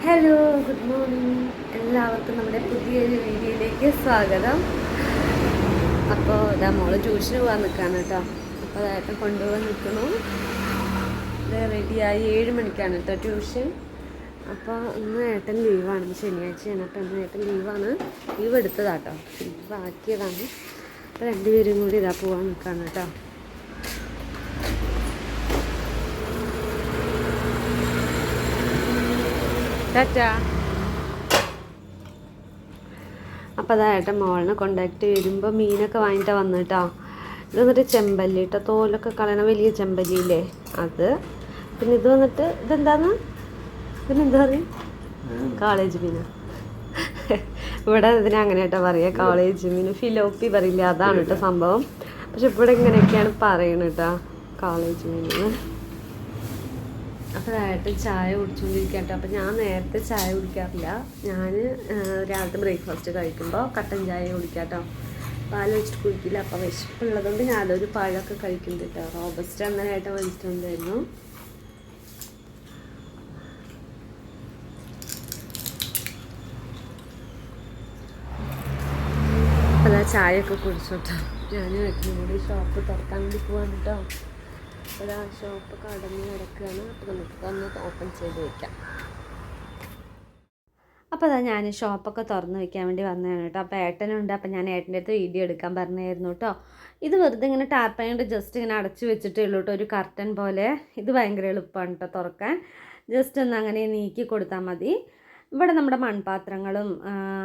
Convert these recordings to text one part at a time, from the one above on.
Hello, good morning. എല്ലാവർക്കും നമ്മുടെ പുതിയൊരു വീഡിയോയിലേക്ക് സ്വാഗതം. അപ്പോൾ ഇതാ മോള് ട്യൂഷന് പോകാൻ നിൽക്കുകയാണ് കേട്ടോ. അപ്പോൾ അതായിട്ട് കൊണ്ടുപോകാൻ നിൽക്കണു. റെഡിയായി 7 മണിക്കാണ് കേട്ടോ ട്യൂഷൻ. അപ്പോൾ ഇന്ന് ഏട്ടൻ ലീവാണ്, ശനിയാഴ്ചയാണ്. അപ്പോൾ ഇന്ന് ഏട്ടൻ ലീവ് എടുത്തതാട്ടോ, ലീവ് ആക്കിയതാണ്. അപ്പോൾ രണ്ടുപേരും കൂടി ഇതാ പോകാൻ നിൽക്കുകയാണ് കേട്ടോ. അപ്പോൾ അതായിട്ട് മോളിനെ കോണ്ടാക്ട് വരുമ്പോൾ മീനൊക്കെ വാങ്ങിയിട്ട് വന്നിട്ടോ. ഇത് വന്നിട്ട് ചെമ്പല്ലി കേട്ടോ, തോലൊക്കെ കളയണ വലിയ ചെമ്പല്ലിയില്ലേ അത്. പിന്നെ ഇത് വന്നിട്ട് ഇതെന്താന്ന്, ഇതിനെന്താ പറയുക, കോളേജ് മീന. ഇവിടെ ഇതിനെ അങ്ങനെ കേട്ടോ പറയുക, കോളേജ് മീൻ. ഫിലോപ്പി പറയില്ല, അതാണ് കേട്ടോ സംഭവം. പക്ഷെ ഇവിടെ ഇങ്ങനെയൊക്കെയാണ് പറയുന്നത് കേട്ടോ, കോളേജ് മീൻ. അപ്പോൾ അതായിട്ട് ചായ കുടിച്ചുകൊണ്ടിരിക്കുക കേട്ടോ. അപ്പോൾ ഞാൻ നേരത്തെ ചായ കുടിക്കാറില്ല. ഞാൻ രാവിലത്തെ ബ്രേക്ക്ഫാസ്റ്റ് കഴിക്കുമ്പോൾ കട്ടൻ ചായ കുടിക്കാം കേട്ടോ, പാൽ വെച്ചിട്ട് കുടിക്കില്ല. അപ്പോൾ വിശപ്പുള്ളതുകൊണ്ട് ഞാനൊരു പഴമൊക്കെ കഴിക്കുന്നുണ്ട് കേട്ടോ. റോബസ്റ്റ് അങ്ങനെയായിട്ട് വലിച്ചിട്ടുണ്ടായിരുന്നു. അതാ ചായയൊക്കെ കുടിച്ചു കേട്ടോ. ഞാനും ഏട്ടനും കൂടി ഷോപ്പ് തുറക്കാൻ വേണ്ടി പോകാൻ കേട്ടോ. അപ്പോൾ ആ ഷോപ്പ് കടന്ന് കിടക്കുകയാണ്. അപ്പോൾ നമുക്ക് ഒന്ന് ഓപ്പൺ ചെയ്ത് വയ്ക്കാം. അപ്പോൾ അതാ ഞാൻ ഷോപ്പൊക്കെ തുറന്ന് വയ്ക്കാൻ വേണ്ടി വന്നതാണ് കേട്ടോ. അപ്പോൾ ഏട്ടനുണ്ട്. അപ്പോൾ ഞാൻ ഏട്ടൻ്റെ അടുത്ത് വീഡിയോ എടുക്കാൻ പറഞ്ഞായിരുന്നു കേട്ടോ. ഇത് വെറുതെ ഇങ്ങനെ ടാർപ്പായ കൊണ്ട് ജസ്റ്റ് ഇങ്ങനെ അടച്ചു വെച്ചിട്ടേ ഉള്ളൂ കേട്ടോ, ഒരു കർട്ടൻ പോലെ. ഇത് ഭയങ്കര എളുപ്പമാണ് കേട്ടോ തുറക്കാൻ. ജസ്റ്റ് ഒന്ന് അങ്ങനെ നീക്കി കൊടുത്താൽ മതി. ഇവിടെ നമ്മുടെ മൺപാത്രങ്ങളും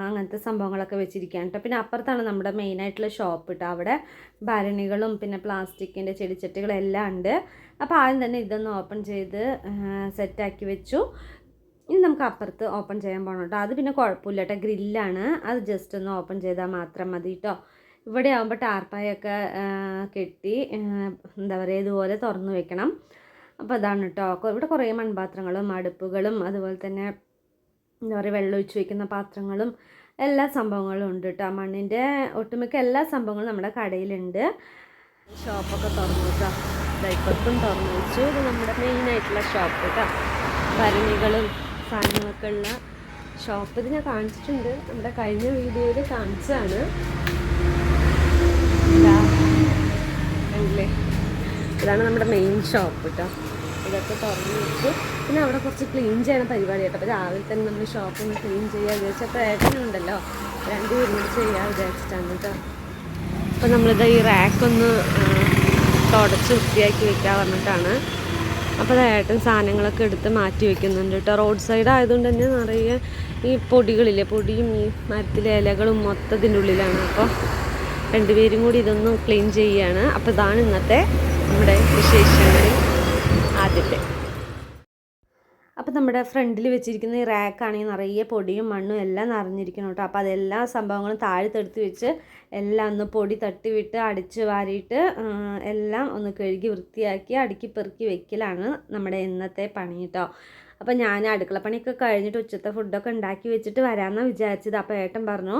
അങ്ങനത്തെ സംഭവങ്ങളൊക്കെ വെച്ചിരിക്കുകയാണ് കേട്ടോ. പിന്നെ അപ്പുറത്താണ് നമ്മുടെ മെയിനായിട്ടുള്ള ഷോപ്പ് കേട്ടോ. അവിടെ ഭരണികളും പിന്നെ പ്ലാസ്റ്റിക്കിൻ്റെ ചെടിച്ചട്ടികളെല്ലാം ഉണ്ട്. അപ്പോൾ ആദ്യം തന്നെ ഇതൊന്ന് ഓപ്പൺ ചെയ്ത് സെറ്റാക്കി വെച്ചു. ഇനി നമുക്ക് അപ്പുറത്ത് ഓപ്പൺ ചെയ്യാൻ പോകണം കേട്ടോ. അത് പിന്നെ കുഴപ്പമില്ല കേട്ടോ, ഗ്രില്ലാണ്. അത് ജസ്റ്റ് ഒന്ന് ഓപ്പൺ ചെയ്താൽ മാത്രം മതി കേട്ടോ. ഇവിടെ ആകുമ്പോൾ ടാർപ്പായൊക്കെ കെട്ടി എന്താ പറയുക, ഇതുപോലെ തുറന്ന് വെക്കണം. അപ്പോൾ അതാണ് കേട്ടോ. ഇവിടെ കുറേ മൺപാത്രങ്ങളും അടുപ്പുകളും അതുപോലെ തന്നെ എന്താ പറയുക, വെള്ളം ഒഴിച്ച് വയ്ക്കുന്ന പാത്രങ്ങളും എല്ലാ സംഭവങ്ങളും ഉണ്ട് കേട്ടോ. മണ്ണിൻ്റെ ഒട്ടുമിക്ക എല്ലാ സംഭവങ്ങളും നമ്മുടെ കടയിലുണ്ട്. ഷോപ്പൊക്കെ തുറന്നു കേട്ടോ, ഇപ്പത്തും തുറന്നു വെച്ചു. ഇത് നമ്മുടെ മെയിനായിട്ടുള്ള ഷോപ്പ് കേട്ടോ. ഭരണികളും സാധനങ്ങളൊക്കെ ഉള്ള ഷോപ്പ്. ഇത് ഞാൻ കാണിച്ചിട്ടുണ്ട്, നമ്മുടെ കഴിഞ്ഞ വീഡിയോയിൽ കാണിച്ചതാണ്. കണ്ടില്ലേ, ഇതാണ് നമ്മുടെ മെയിൻ ഷോപ്പ് കേട്ടോ. ഇതൊക്കെ തുറന്നു വെച്ചു. പിന്നെ അവിടെ കുറച്ച് ക്ലീൻ ചെയ്യണ പരിപാടി കേട്ടോ. അപ്പോൾ രാവിലെ തന്നെ നമ്മൾ ഷോപ്പൊന്ന് ക്ലീൻ ചെയ്യാൻ വിചാരിച്ചപ്പോൾ ഏട്ടനുണ്ടല്ലോ, രണ്ടുപേരും കൂടി ചെയ്യാൻ വിചാരിച്ചിട്ടാണ് കേട്ടോ. അപ്പോൾ നമ്മളിത് ഈ റാക്കൊന്ന് തുടച്ച് വൃത്തിയാക്കി വെക്കാൻ പറഞ്ഞിട്ടാണ്. അപ്പോൾ ഏട്ടൻ സാധനങ്ങളൊക്കെ എടുത്ത് മാറ്റി വെക്കുന്നുണ്ട് കേട്ടോ. റോഡ് സൈഡ് ആയതുകൊണ്ട് തന്നെ നിറയെ ഈ പൊടികളില്ലേ, പൊടിയും ഈ മരത്തിലെ ഇലകളും മൊത്തത്തിൻ്റെ ഉള്ളിലാണ്. അപ്പോൾ രണ്ടുപേരും കൂടി ഇതൊന്ന് ക്ലീൻ ചെയ്യുകയാണ്. അപ്പോൾ ഇതാണ് ഇന്നത്തെ നമ്മുടെ വിശേഷങ്ങളിൽ ആദ്യത്തെ. അപ്പോൾ നമ്മുടെ ഫ്രണ്ടിൽ വെച്ചിരിക്കുന്ന ഈ റാക്കാണെങ്കിൽ നിറയെ പൊടിയും മണ്ണും എല്ലാം നിറഞ്ഞിരിക്കണം കേട്ടോ. അപ്പോൾ അതെല്ലാ സംഭവങ്ങളും താഴത്തെടുത്ത് വെച്ച് എല്ലാം ഒന്ന് പൊടി തട്ടിവിട്ട് അടിച്ച് വാരിയിട്ട് എല്ലാം ഒന്ന് കഴുകി വൃത്തിയാക്കി അടുക്കി പെറുക്കി വെക്കലാണ് നമ്മുടെ ഇന്നത്തെ പണി കേട്ടോ. അപ്പോൾ ഞാൻ അടുക്കളപ്പണിയൊക്കെ കഴിഞ്ഞിട്ട് ഉച്ചത്തെ ഫുഡൊക്കെ ഉണ്ടാക്കി വെച്ചിട്ട് വരാമെന്നാണ് വിചാരിച്ചത്. അപ്പോൾ ഏട്ടൻ പറഞ്ഞു,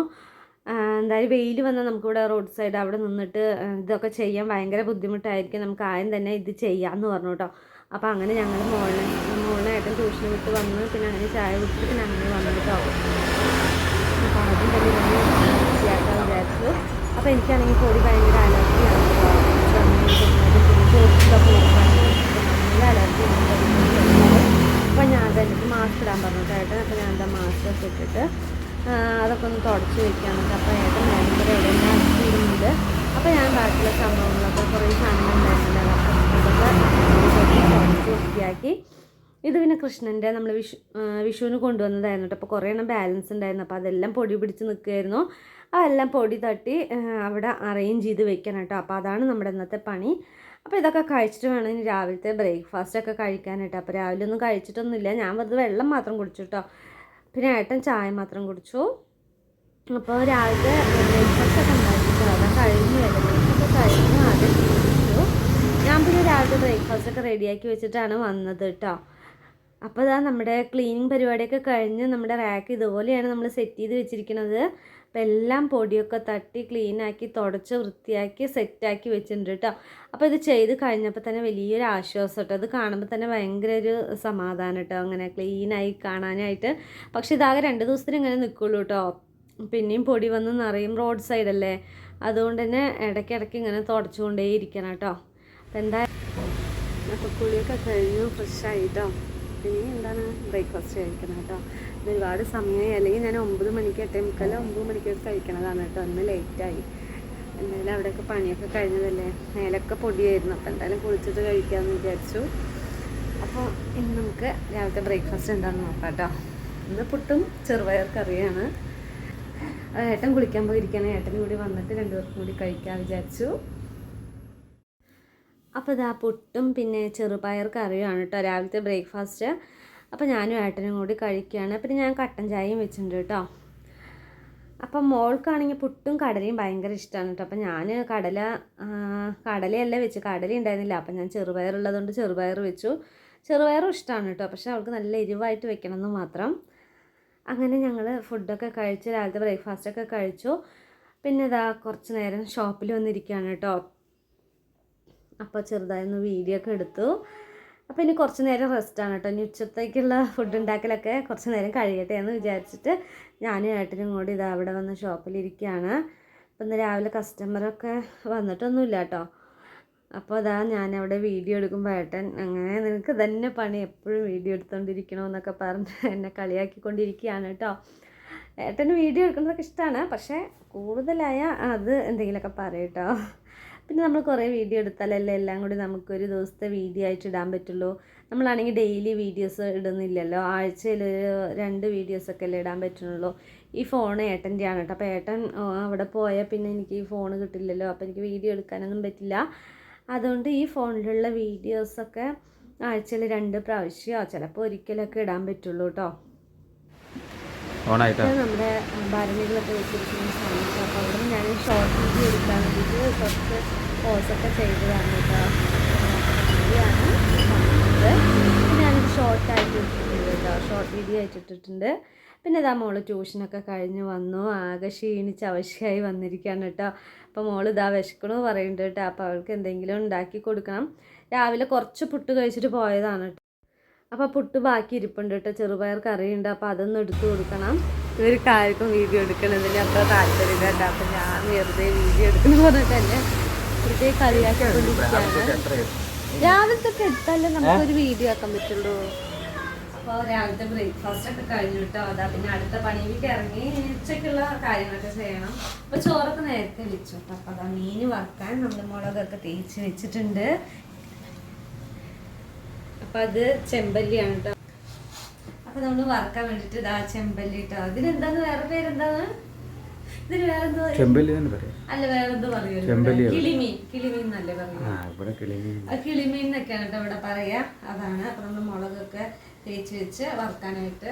എന്തായാലും വെയിൽ വന്നാൽ നമുക്കിവിടെ റോഡ് സൈഡ് അവിടെ നിന്നിട്ട് ഇതൊക്കെ ചെയ്യാൻ ഭയങ്കര ബുദ്ധിമുട്ടായിരിക്കും, നമുക്ക് ആദ്യം തന്നെ ഇത് ചെയ്യാമെന്ന് പറഞ്ഞു കേട്ടോ. അപ്പോൾ അങ്ങനെ ഞങ്ങൾ മോളെ ഏട്ടൻ ട്യൂഷന് വിട്ട് വന്ന് പിന്നെ അങ്ങനെ ചായ കുടിച്ചിട്ട് പിന്നെ അങ്ങനെ വന്നു കേട്ടോ. അപ്പോൾ ആദ്യം തന്നെ ഇതൊന്ന് വൃത്തിയാക്കാൻ വിചാരിച്ചു. അപ്പോൾ എനിക്കാണെങ്കിൽ പൊടി ഭയങ്കര അലർജിയാണ് കേട്ടോ. പിന്നെ ചോദിച്ചതൊക്കെ നല്ല അലർജി ഉണ്ട്. അപ്പോൾ ഞാൻ എനിക്ക് മാസ്ക് ഇടാൻ പറഞ്ഞു ഏട്ടൻ. അപ്പോൾ ഞാൻ എന്താ മാസ്ക് ഒക്കെ ഇട്ടിട്ട് അതൊക്കെ ഒന്ന് തുടച്ച് വെക്കാമെന്നൊക്കെ. അപ്പോൾ ഏട്ടൻ ഭയങ്കര ഇടയിൽ ചെയ്യുന്നുണ്ട്. അപ്പോൾ ഞാൻ ബാക്കിയുള്ള സംഭവങ്ങളൊക്കെ കുറേ സാധനങ്ങളുണ്ടായിരുന്നല്ലോ, അതൊക്കെ തുടച്ച് വൃത്തിയാക്കി. ഇത് പിന്നെ കൃഷ്ണൻ്റെ നമ്മൾ വിഷുവിന് കൊണ്ടുവന്നതായിരുന്നു കേട്ടോ. അപ്പോൾ കുറേ എണ്ണം ബാലൻസ് ഉണ്ടായിരുന്നു. അപ്പോൾ അതെല്ലാം പൊടി പിടിച്ച് നിൽക്കുമായിരുന്നു. അതെല്ലാം പൊടി തട്ടി അവിടെ അറേഞ്ച് ചെയ്ത് വെക്കണം കേട്ടോ. അപ്പോൾ അതാണ് നമ്മുടെ ഇന്നത്തെ പണി. അപ്പോൾ ഇതൊക്കെ കഴിച്ചിട്ട് വേണം ഇനി രാവിലത്തെ ബ്രേക്ക്ഫാസ്റ്റൊക്കെ കഴിക്കാനായിട്ട്. അപ്പോൾ രാവിലെ ഒന്നും കഴിച്ചിട്ടൊന്നുമില്ല, ഞാൻ വെറുതെ വെള്ളം മാത്രം കുടിച്ചു കേട്ടോ. പിന്നെ ഏട്ടൻ ചായ മാത്രം കുടിച്ചു. അപ്പോൾ രാവിലത്തെ ബ്രേക്ക്ഫാസ്റ്റൊക്കെ ഉണ്ടാക്കിയിട്ട് അതൊക്കെ കഴിഞ്ഞു വരുന്നതൊക്കെ കഴിഞ്ഞു ആദ്യം കുടിച്ചു. ഞാൻ പിന്നെ രാവിലത്തെ ബ്രേക്ക്ഫാസ്റ്റൊക്കെ റെഡിയാക്കി വെച്ചിട്ടാണ് വന്നത് കേട്ടോ. അപ്പോൾ ഇതാ നമ്മുടെ ക്ലീനിങ് പരിപാടിയൊക്കെ കഴിഞ്ഞ് നമ്മുടെ റാക്ക് ഇതുപോലെയാണ് നമ്മൾ സെറ്റ് ചെയ്ത് വെച്ചിരിക്കുന്നത്. അപ്പോൾ എല്ലാം പൊടിയൊക്കെ തട്ടി ക്ലീനാക്കി തുടച്ച് വൃത്തിയാക്കി സെറ്റാക്കി വെച്ചിട്ടുണ്ട് കേട്ടോ. അപ്പോൾ ഇത് ചെയ്ത് കഴിഞ്ഞപ്പോൾ തന്നെ വലിയൊരു ആശ്വാസം കേട്ടോ. അത് കാണുമ്പോൾ തന്നെ ഭയങ്കര ഒരു സമാധാനം കേട്ടോ, അങ്ങനെ ക്ലീനായി കാണാനായിട്ട്. പക്ഷേ ഇതാകെ 2 ദിവസത്തിന് ഇങ്ങനെ നിൽക്കുള്ളൂ കേട്ടോ. പിന്നെയും പൊടി വന്ന് നിറയും, റോഡ് സൈഡല്ലേ, അതുകൊണ്ട് തന്നെ ഇടയ്ക്കിടയ്ക്ക് ഇങ്ങനെ തുടച്ചുകൊണ്ടേ ഇരിക്കണം കേട്ടോ. അപ്പോൾ എന്തായാലും അപ്പോൾ കുളിയൊക്കെ കഴിഞ്ഞു, ഫ്രഷായി കേട്ടോ. ഇനി എന്താണ് ബ്രേക്ക്ഫാസ്റ്റ് കഴിക്കണം കേട്ടോ. ഇത് ഒരുപാട് സമയമായി, അല്ലെങ്കിൽ ഞാൻ 9 മണിക്ക് 8:45 9 മണിക്കൊക്കെ കഴിക്കണതാണ് കേട്ടോ. അന്ന് ലേറ്റായി. എന്തായാലും അവിടെയൊക്കെ പണിയൊക്കെ കഴിഞ്ഞതല്ലേ, മേലൊക്കെ പൊടിയായിരുന്നു. അപ്പോൾ എന്തായാലും കുളിച്ചിട്ട് കഴിക്കാമെന്ന് വിചാരിച്ചു. അപ്പോൾ ഇനി നമുക്ക് രാവിലത്തെ ബ്രേക്ക്ഫാസ്റ്റ് എന്താണെന്ന് നോക്കാം കേട്ടോ. ഇന്ന് പുട്ടും ചെറുപയർ കറിയാണ്. ഏട്ടൻ കുളിക്കാൻ പോയിരിക്കുകയാണ്. ഏട്ടനും കൂടി വന്നിട്ട് 2 പേർക്കും കൂടി കഴിക്കാൻ വിചാരിച്ചു. അപ്പോൾ ഇതാ പുട്ടും പിന്നെ ചെറുപയർ കറിയുമാണ് കേട്ടോ രാവിലത്തെ ബ്രേക്ക്ഫാസ്റ്റ്. അപ്പോൾ ഞാനും ഏട്ടനും കൂടി കഴിക്കുകയാണ്. പിന്നെ ഞാൻ കട്ടൻ ചായയും വെച്ചിട്ടുണ്ട് കേട്ടോ. അപ്പം മോൾക്കാണെങ്കിൽ പുട്ടും കടലയും ഭയങ്കര ഇഷ്ടമാണ് കേട്ടോ. അപ്പം ഞാൻ കടലയല്ല വെച്ച്, കടല ഉണ്ടായിരുന്നില്ല. അപ്പം ഞാൻ ചെറുപയർ ഉള്ളതുകൊണ്ട് ചെറുപയർ വെച്ചു. ചെറുപയറും ഇഷ്ടമാണ് കേട്ടോ, പക്ഷേ അവൾക്ക് നല്ല എരിവായിട്ട് വെക്കണം എന്ന് മാത്രം. അങ്ങനെ ഞങ്ങൾ ഫുഡൊക്കെ കഴിച്ച് രാവിലത്തെ ബ്രേക്ക്ഫാസ്റ്റൊക്കെ കഴിച്ചു. പിന്നെ ഇതാ കുറച്ച് നേരം ഷോപ്പിൽ വന്നിരിക്കുകയാണ് കേട്ടോ. അപ്പോൾ ചെറുതായൊന്ന് വീഡിയോ ഒക്കെ എടുത്തു. അപ്പോൾ ഇനി കുറച്ച് നേരം റെസ്റ്റാണ് കേട്ടോ. ഇനി ഉച്ചത്തേക്കുള്ള ഫുഡ് ഉണ്ടാക്കലൊക്കെ കുറച്ച് നേരം കഴിയട്ടെ എന്ന് വിചാരിച്ചിട്ട് ഞാനും ഏട്ടനും കൂടി ഇതാ അവിടെ വന്ന് ഷോപ്പിലിരിക്കുകയാണ്. അപ്പോൾ ഇന്ന് രാവിലെ കസ്റ്റമറൊക്കെ വന്നിട്ടൊന്നുമില്ല കേട്ടോ. അപ്പോൾ അതാ ഞാനവിടെ വീഡിയോ എടുക്കുമ്പോൾ ഏട്ടൻ അങ്ങനെ നിനക്ക് തന്നെ പണി, എപ്പോഴും വീഡിയോ എടുത്തുകൊണ്ടിരിക്കണമെന്നൊക്കെ പറഞ്ഞ് എന്നെ കളിയാക്കിക്കൊണ്ടിരിക്കുകയാണ് കേട്ടോ. ഏട്ടന് വീഡിയോ എടുക്കുന്നതൊക്കെ ഇഷ്ടമാണ്, പക്ഷേ കൂടുതലായ അത് എന്തെങ്കിലുമൊക്കെ പറയും കേട്ടോ. പിന്നെ നമ്മൾ കുറേ വീഡിയോ എടുത്താലല്ലേ എല്ലാം കൂടി നമുക്കൊരു ദിവസത്തെ വീഡിയോ ആയിട്ട് ഇടാൻ പറ്റുള്ളൂ. നമ്മളാണെങ്കിൽ ഡെയിലി വീഡിയോസ് ഇടുന്നില്ലല്ലോ, ആഴ്ചയിൽ 2 വീഡിയോസൊക്കെ അല്ലേ ഇടാൻ പറ്റുള്ളൂ. ഈ ഫോൺ ഏട്ടൻ്റെയാണ് കേട്ടോ. അപ്പോൾ ഏട്ടൻ അവിടെ പോയാൽ പിന്നെ എനിക്ക് ഈ ഫോൺ കിട്ടില്ലല്ലോ, അപ്പോൾ എനിക്ക് വീഡിയോ എടുക്കാനൊന്നും പറ്റില്ല. അതുകൊണ്ട് ഈ ഫോണിലുള്ള വീഡിയോസൊക്കെ ആഴ്ചയിൽ 2 പ്രാവശ്യമോ ചിലപ്പോൾ ഒരിക്കലൊക്കെ ഇടാൻ പറ്റുള്ളൂ കേട്ടോ. നമ്മുടെ ഭരണികളൊക്കെ വെച്ചിരിക്കുന്ന സാധനം. അപ്പോൾ അവിടെ നിന്ന് ഞാൻ ഷോർട്ട് വീഡിയോ എടുക്കാൻ വേണ്ടിയിട്ട് കുറച്ച് പോസൊക്കെ ചെയ്തതാണ് കേട്ടോ. വീഡിയോയാണ് ഞാനൊരു ഷോർട്ടായിട്ട് ഇട്ടിട്ടുണ്ട് കേട്ടോ, ഷോർട്ട് വീഡിയോ ആയിട്ട് ഇട്ടിട്ടുണ്ട്. പിന്നെ ഇതാ മോള് ട്യൂഷനൊക്കെ കഴിഞ്ഞ് വന്നു, ആകെ ക്ഷീണിച്ച് അവശയായി വന്നിരിക്കുകയാണ് കേട്ടോ. അപ്പോൾ മോള് ഇതാ വിശക്കണമെന്ന് പറയുന്നുണ്ട് കേട്ടോ. അപ്പോൾ അവൾക്ക് എന്തെങ്കിലും ഉണ്ടാക്കി കൊടുക്കണം. രാവിലെ കുറച്ച് പുട്ട് കഴിച്ചിട്ട് പോയതാണ് കേട്ടോ. അപ്പോൾ പുട്ട് ബാക്കി ഇരിപ്പുണ്ട് കേട്ടോ, ചെറുപയർ കറിയുണ്ട്. അപ്പോൾ അതൊന്നും എടുത്തു കൊടുക്കണം. ഇവർക്ക് ആർക്കും വീഡിയോ എടുക്കണതിന് അത്ര താല്പര്യം കേട്ടോ. അപ്പോൾ ഞാൻ വെറുതെ വീഡിയോ എടുക്കണം പറഞ്ഞിട്ട് തന്നെ വെറുതെ കളിയാക്കിക്കൊണ്ടിരിക്കുകയാണ്. രാവിലത്തൊക്കെ എടുത്താലേ നമുക്കൊരു വീഡിയോ ആക്കാൻ പറ്റുള്ളൂ. അപ്പോൾ രാവിലത്തെ ബ്രേക്ക്ഫാസ്റ്റ് ഒക്കെ കഴിഞ്ഞു കേട്ടോ. അതാ പിന്നെ അടുത്ത പണിയിലേക്ക് ഇറങ്ങി ഉച്ചയ്ക്കുള്ള കാര്യങ്ങളൊക്കെ ചെയ്യണം. അപ്പോൾ ചോറൊക്കെ നേരത്തെ വെച്ചു കേട്ടോ. അപ്പോൾ അതാ മീൻ വറുക്കാൻ നമ്മൾ മുളകൊക്കെ തേച്ച് വെച്ചിട്ടുണ്ട്. അപ്പം അത് ചെമ്പല്ലിയാണ് കേട്ടോ. അപ്പം നമ്മൾ വറുക്കാൻ വേണ്ടിയിട്ട് ഇതാ ചെമ്പല്ലി കേട്ടോ. ഇതിനെന്താന്ന് വേറെ പേരെന്താണ്? ഇതിന് വേറെന്തോ അല്ല വേറെന്തോ പറയുമല്ലോ, കിളിമീൻ. കിളിമീൻ എന്നല്ലേ പറയുക, കിളിമീൻ എന്നൊക്കെയാണ് കേട്ടോ ഇവിടെ പറയാ. അതാണ്. അപ്പം നമ്മൾ മുളകൊക്കെ തേച്ച് വെച്ച് വറുക്കാനായിട്ട്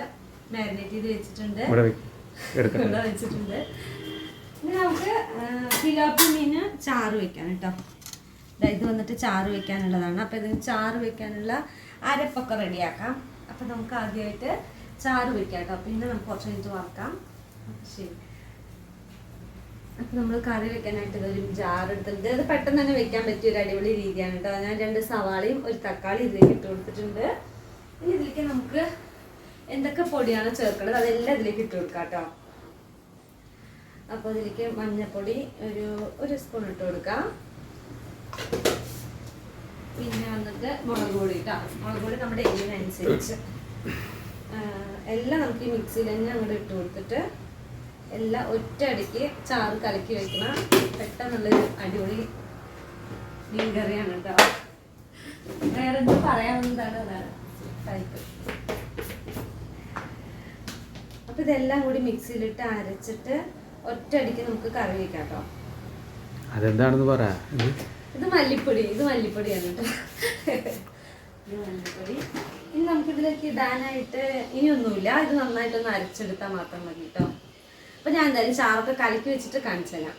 മാരിനേറ്റ് ചെയ്ത് വെച്ചിട്ടുണ്ട്, ഇവിടെ വെച്ചിട്ടുണ്ട്. ഇനി നമുക്ക് തിലാപ്പി മീൻ ചാറ് വെക്കാൻ കേട്ടോ. ഇത് വന്നിട്ട് ചാറ് വെക്കാനുള്ളതാണ്. അപ്പോൾ ഇതിന് ചാറ് വെക്കാനുള്ള അരപ്പൊക്കെ റെഡിയാക്കാം. അപ്പോൾ നമുക്ക് ആദ്യമായിട്ട് ചാറ് വെക്കാം കേട്ടോ. പിന്നെ നമുക്ക് കുറച്ച് കഴിഞ്ഞിട്ട് വറക്കാം. ശരി. അപ്പോൾ നമ്മൾ കറി വെക്കാനായിട്ട് ഇതൊരു ജാറ് എടുത്തിട്ടുണ്ട്. ഇത് പെട്ടെന്ന് തന്നെ വെക്കാൻ പറ്റിയ ഒരു അടിപൊളി രീതിയാണ് കേട്ടോ. ഞാൻ 2 സവാളയും 1 തക്കാളി ഇതിലേക്ക് ഇട്ട് കൊടുത്തിട്ടുണ്ട്. ഇനി ഇതിലേക്ക് നമുക്ക് എന്തൊക്കെ പൊടിയാണ് ചേർക്കേണ്ടത് അതെല്ലാം ഇതിലേക്ക് ഇട്ട് കൊടുക്കാം കേട്ടോ. അപ്പോൾ ഇതിലേക്ക് മഞ്ഞൾപ്പൊടി ഒരു സ്പൂൺ ഇട്ട് കൊടുക്കാം. പിന്നെ വന്നിട്ട് മുളക് പൊടി കേട്ടോ. മുളക് പൊടി നമ്മുടെ എരിവിനനുസരിച്ച് എല്ലാം നമുക്ക് ഈ മിക്സിയിൽ തന്നെ അങ്ങോട്ട് ഇട്ട് കൊടുത്തിട്ട് എല്ലാം ഒറ്റയടിക്ക് ചാറ് കലക്കി വെക്കണം. പെട്ടെന്നുള്ളൊരു അടിപൊളി മീൻ കറിയാണ് കേട്ടോ. വേറെ എന്ത് പറയാവുന്നതാണ്, അതാണ് ടൈപ്പ്. അപ്പം ഇതെല്ലാം കൂടി മിക്സിയിലിട്ട് അരച്ചിട്ട് ഒറ്റയടിക്ക് നമുക്ക് കറി വയ്ക്കാം കേട്ടോ. അതെന്താണെന്ന് പറ. ഇത് മല്ലിപ്പൊടിയാണ് കേട്ടോ. ഇത് മല്ലിപ്പൊടി. ഇനി നമുക്കിതിലേക്ക് ഇടാനായിട്ട് ഇനിയൊന്നുമില്ല. ഇത് നന്നായിട്ടൊന്ന് അരച്ചെടുത്താൽ മാത്രം മതി കേട്ടോ. അപ്പം ഞാൻ എന്തായാലും ചാറൊക്കെ കലക്കി വെച്ചിട്ട് കാണിച്ചു തരാം.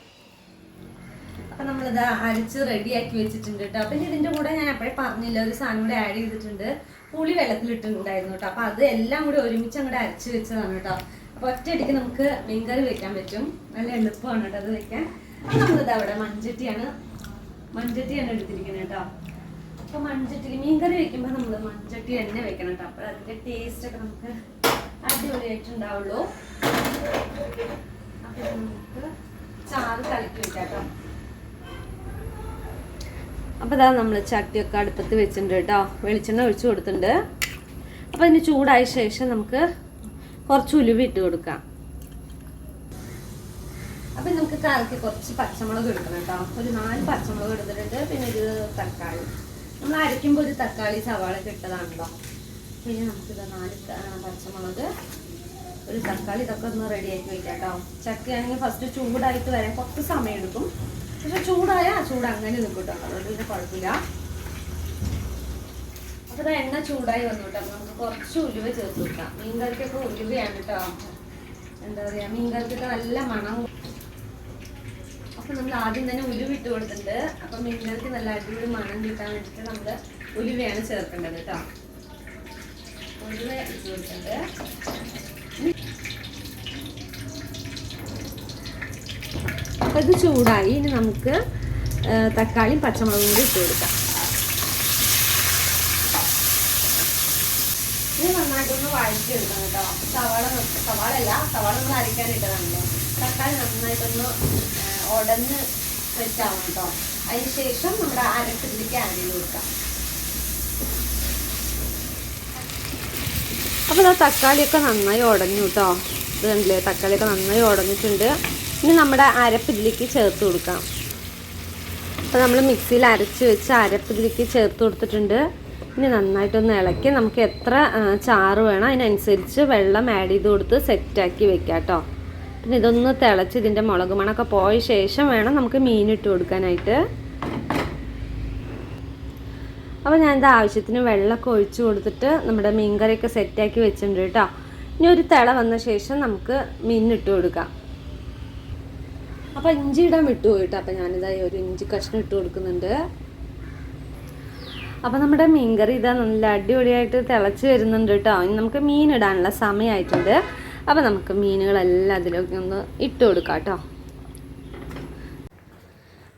അപ്പം നമ്മളിത് അരച്ച് റെഡിയാക്കി വെച്ചിട്ടുണ്ട് കേട്ടോ. അപ്പം ഇതിൻ്റെ കൂടെ ഞാൻ അപ്പോഴേ പറഞ്ഞില്ല, ഒരു സാധനം കൂടെ ആഡ് ചെയ്തിട്ടുണ്ട്. പുളി വെള്ളത്തിലിട്ടുണ്ടായിരുന്നു കേട്ടോ. അപ്പോൾ അത് എല്ലാം കൂടി ഒരുമിച്ച് അങ്ങോട്ട് അരച്ച് വെച്ചതാണ് കേട്ടോ. അപ്പോൾ ഒറ്റയടിക്ക് നമുക്ക് മീൻകറി വെക്കാൻ പറ്റും. നല്ല എളുപ്പമാണ് കേട്ടോ അത് വെക്കാൻ. അപ്പോൾ നമ്മളിത് അവിടെ മൺചട്ടിയാണ് എടുത്തിരിക്കുന്നത് കേട്ടോ. അപ്പോൾ മൺചട്ടിയിൽ മീൻകറി വെക്കുമ്പോൾ നമ്മൾ മൺചട്ടി തന്നെ വെക്കണം കേട്ടോ. അപ്പോൾ അതിൻ്റെ ടേസ്റ്റൊക്കെ നമുക്ക് അടിപൊളിയായിട്ടുണ്ടാവുള്ളൂ. അപ്പോൾ നമുക്ക് ചാറ് കലക്കി വെക്കാം കേട്ടോ. അപ്പോൾ ഇതാ നമ്മൾ ചട്ടിയൊക്കെ അടുപ്പത്ത് വെച്ചിട്ടുണ്ട് കേട്ടോ. വെളിച്ചെണ്ണ ഒഴിച്ചു കൊടുത്തിട്ടുണ്ട്. അപ്പോൾ അതിന് ചൂടായ ശേഷം നമുക്ക് കുറച്ച് ഉലുവ ഇട്ട് കൊടുക്കാം. അപ്പം നമുക്ക് കറിക്ക് കുറച്ച് പച്ചമുളക് എടുക്കണം കേട്ടോ. ഒരു 4 പച്ചമുളക് എടുത്തിട്ടുണ്ട്. പിന്നെ ഒരു തക്കാളി, നമ്മൾ അരയ്ക്കുമ്പോൾ ഒരു തക്കാളി സവാളൊക്കെ ഇട്ടതാണല്ലോ. പിന്നെ നമുക്കിത് 4 പച്ചമുളക്, ഒരു തക്കാളി, ഇതൊക്കെ ഒന്ന് റെഡിയാക്കി വെക്കാം കേട്ടോ. ചക്കയാണെങ്കിൽ ഫസ്റ്റ് ചൂടായിട്ട് വരാൻ കുറച്ച് സമയം എടുക്കും. പക്ഷെ ചൂടായാൽ ആ ചൂട് അങ്ങനെ നിൽക്കും കേട്ടോ. അതുകൊണ്ട് പിന്നെ കുഴപ്പമില്ല. അപ്പോൾ എണ്ണ ചൂടായി വന്നു കേട്ടോ. അപ്പോൾ നമുക്ക് കുറച്ച് ഉലുവ ചേർത്ത് കൊടുക്കാം. മീൻകറിക്കൊക്കെ ഉലുവയാണ് കേട്ടോ. എന്താ പറയുക, മീൻകറിക്കൊക്കെ നല്ല മണം. അപ്പോൾ നമ്മൾ ആദ്യം തന്നെ ഉലുവ ഇട്ട് കൊടുത്തിട്ടുണ്ട്. അപ്പം മീൻകറിക്ക് നല്ല അടിപൊളി മണം കിട്ടാൻ വേണ്ടിയിട്ട് നമ്മൾ ഉലുവയാണ് ചേർക്കേണ്ടത് കേട്ടോ. ഉലുവ ഇട്ട് കൊടുത്തിട്ടുണ്ട്. അപ്പോൾ ഇത് ചൂടായി. ഇനി നമുക്ക് തക്കാളിയും പച്ചമുളകും കൂടി ഇട്ട് കൊടുക്കാം. ഇത് നന്നായിട്ടൊന്ന് വഴറ്റിയെടുക്കണം കേട്ടോ. സവാള നമ്മൾ അരയ്ക്കാനിട്ടതാണല്ലോ. തക്കാളി നന്നായിട്ടൊന്ന് ഉടഞ്ഞ് സെറ്റാവണം കേട്ടോ. അതിന് ശേഷം നമ്മുടെ അരപ്പിലേക്ക് ആഡ് ചെയ്ത് കൊടുക്കാം. അപ്പോൾ ആ തക്കാളിയൊക്കെ നന്നായി ഉടഞ്ഞു കേട്ടോ. ഇത് കണ്ടില്ലേ, തക്കാളിയൊക്കെ നന്നായി ഉടഞ്ഞിട്ടുണ്ട്. ഇനി നമ്മുടെ അരപ്പ് ഇതിലേക്ക് ചേർത്ത് കൊടുക്കാം. അപ്പോൾ നമ്മൾ മിക്സിയിൽ അരച്ച് വെച്ച് അരപ്പ് ഇതിലേക്ക് ചേർത്ത് കൊടുത്തിട്ടുണ്ട്. ഇനി നന്നായിട്ടൊന്ന് ഇളക്കി നമുക്ക് എത്ര ചാറ് വേണം അതിനനുസരിച്ച് വെള്ളം ആഡ് ചെയ്ത് കൊടുത്ത് സെറ്റാക്കി വെക്കാം കേട്ടോ. പിന്നെ ഇതൊന്ന് തിളച്ച് ഇതിൻ്റെ മുളക് മണമൊക്കെ പോയ ശേഷം വേണം നമുക്ക് മീനിട്ട് കൊടുക്കാനായിട്ട്. അപ്പോൾ ഞാനിത് ആവശ്യത്തിന് വെള്ളമൊക്കെ ഒഴിച്ച് കൊടുത്തിട്ട് നമ്മുടെ മീൻകറിയൊക്കെ സെറ്റാക്കി വെച്ചിട്ടുണ്ട് കേട്ടോ. ഇനി ഒരു തിള വന്ന ശേഷം നമുക്ക് മീനിട്ട് കൊടുക്കാം. അപ്പോൾ ഇഞ്ചി ഇടാൻ വിട്ടുപോയി കേട്ടോ. അപ്പോൾ ഞാനിതായി ഒരു ഇഞ്ചി കഷ്ണം ഇട്ട് കൊടുക്കുന്നുണ്ട്. അപ്പോൾ നമ്മുടെ മീൻകറി ഇതാ നല്ല അടിപൊളിയായിട്ട് തിളച്ച് വരുന്നുണ്ട് കേട്ടോ. ഇനി നമുക്ക് മീൻ ഇടാനുള്ള സമയമായിട്ടുണ്ട്. അപ്പോൾ നമുക്ക് മീനുകളെല്ലാം അതിലൊക്കെ ഒന്ന് ഇട്ട് കൊടുക്കാം കേട്ടോ.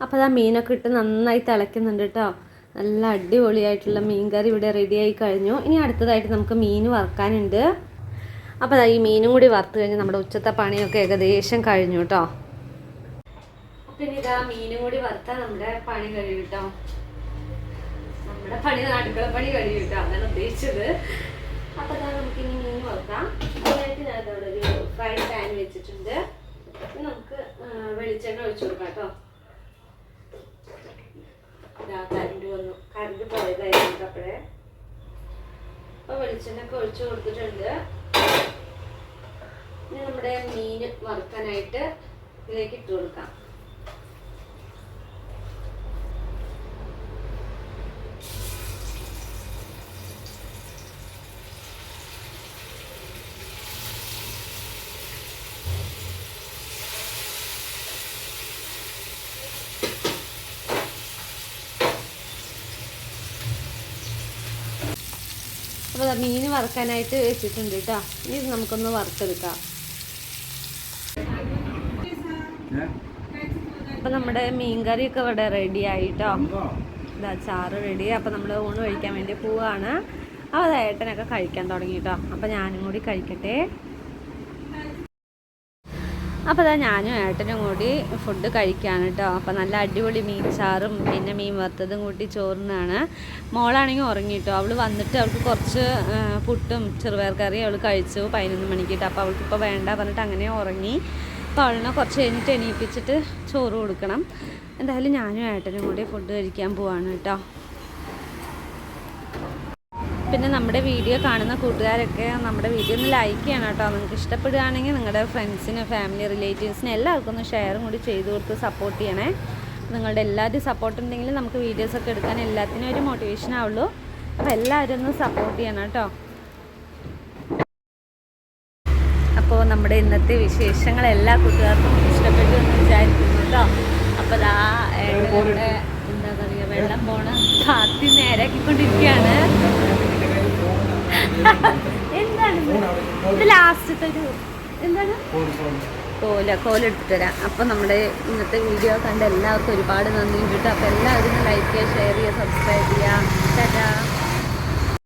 അപ്പോൾ ആ മീനൊക്കെ ഇട്ട് നന്നായി തിളയ്ക്കുന്നുണ്ട് കേട്ടോ. നല്ല അടിപൊളിയായിട്ടുള്ള മീൻകറി ഇവിടെ റെഡിയായി കഴിഞ്ഞു. ഇനി അടുത്തതായിട്ട് നമുക്ക് മീൻ വറുക്കാനുണ്ട്. അപ്പോൾ ഈ മീനും കൂടി വറുത്ത് കഴിഞ്ഞ് നമ്മുടെ ഉച്ചത്തെ പണിയൊക്കെ ഏകദേശം കഴിഞ്ഞു കേട്ടോ. പിന്നെ ഇതാ മീനും കൂടി വറുത്താൽ നമ്മുടെ പണി കഴിയും കേട്ടോ. നമ്മുടെ പണി അടുക്കള പണി കഴിയും കേട്ടോ. അതാണ് ഉദ്ദേശിച്ചത്. അപ്പോൾ അതാ നമുക്കിനി മീൻ വറുക്കാം. അതിനായിട്ട് ഞാൻ അതോടെ ഒരു ഫ്രൈ പാൻ വെച്ചിട്ടുണ്ട്. നമുക്ക് വെളിച്ചെണ്ണ ഒഴിച്ചു കൊടുക്കാം കേട്ടോ. കറണ്ട് പോയതായിരുന്നു അപ്പോഴേ. അപ്പോൾ വെളിച്ചെണ്ണൊക്കെ ഒഴിച്ചു കൊടുത്തിട്ടുണ്ട്. ഇനി നമ്മുടെ മീൻ വറുക്കാനായിട്ട് ഇതിലേക്ക് ഇട്ട് കൊടുക്കാം. അപ്പോൾ മീൻ വറുക്കാനായിട്ട് വെച്ചിട്ടുണ്ട് കേട്ടോ. ഇനി ഇത് നമുക്കൊന്ന് വറുത്തെടുക്കാം. അപ്പോൾ നമ്മുടെ മീൻ കറിയൊക്കെ ഇവിടെ റെഡി ആയിട്ടോ. ഇതാ ചാറ് റെഡി. അപ്പോൾ നമ്മൾ ഊണ് കഴിക്കാൻ വേണ്ടി പോവുകയാണ്. അപ്പോൾ അത് ഏട്ടനൊക്കെ കഴിക്കാൻ തുടങ്ങി കേട്ടോ. അപ്പോൾ ഞാനും കൂടി കഴിക്കട്ടെ. അപ്പോൾ അതാ ഞാനും ഏട്ടനും കൂടി ഫുഡ് കഴിക്കുകയാണ് കേട്ടോ. അപ്പോൾ നല്ല അടിപൊളി മീൻ ചാറും പിന്നെ മീൻ വറുത്തതും കൂട്ടി ചോറിനാണ്. മോളാണെങ്കിൽ ഉറങ്ങി കേട്ടോ. അവൾ വന്നിട്ട് അവൾക്ക് കുറച്ച് പുട്ടും ചെറുപയർ കറിയും അവൾ കഴിച്ചു 11 മണിക്കിട്ട്. അപ്പോൾ അവൾക്കിപ്പോൾ വേണ്ട പറഞ്ഞിട്ട് അങ്ങനെ ഉറങ്ങി. അപ്പോൾ അവളിനെ കുറച്ച് കഴിഞ്ഞിട്ട് എണീപ്പിച്ചിട്ട് ചോറ് കൊടുക്കണം. എന്തായാലും ഞാനും ഏട്ടനും കൂടി ഫുഡ് കഴിക്കാൻ പോവാണ് കേട്ടോ. പിന്നെ നമ്മുടെ വീഡിയോ കാണുന്ന കൂട്ടുകാരൊക്കെ നമ്മുടെ വീഡിയോ ഒന്ന് ലൈക്ക് ചെയ്യണം കേട്ടോ. നിങ്ങൾക്ക് ഇഷ്ടപ്പെടുകയാണെങ്കിൽ നിങ്ങളുടെ ഫ്രണ്ട്സിന് ഫാമിലി റിലേറ്റീവ്സിന് എല്ലാവർക്കും ഒന്ന് ഷെയറും കൂടി ചെയ്ത് കൊടുത്ത് സപ്പോർട്ട് ചെയ്യണേ. നിങ്ങളുടെ എല്ലാവരുടെയും സപ്പോർട്ട് ഉണ്ടെങ്കിൽ നമുക്ക് വീഡിയോസൊക്കെ എടുക്കാൻ എല്ലാത്തിനും ഒരു മോട്ടിവേഷൻ ആവുള്ളൂ. അപ്പോൾ എല്ലാവരും ഒന്ന് സപ്പോർട്ട് ചെയ്യണം കേട്ടോ. അപ്പോൾ നമ്മുടെ ഇന്നത്തെ വിശേഷങ്ങൾ എല്ലാ കൂട്ടുകാർക്കും ഇഷ്ടപ്പെട്ടു എന്ന് വിചാരിക്കുന്നു കേട്ടോ. അപ്പോൾ അതാ ഏട്ടൻ്റെ എന്താ പറയുക വെള്ളം പോണ കാത്തി നേരാക്കിക്കൊണ്ടിരിക്കുകയാണ്. എന്താണ് ഇത് ലാസ്റ്റത്തെ ഒരു എന്താണ് കോലെടുത്തിട്ട് വരാം. അപ്പോൾ നമ്മുടെ ഇന്നത്തെ വീഡിയോ കണ്ട എല്ലാവർക്കും ഒരുപാട് നന്ദി കേട്ടോ. അപ്പോൾ എല്ലാവരും ലൈക്ക് ചെയ്യുക, ഷെയർ ചെയ്യുക, സബ്സ്ക്രൈബ് ചെയ്യുക. ടാറ്റാ.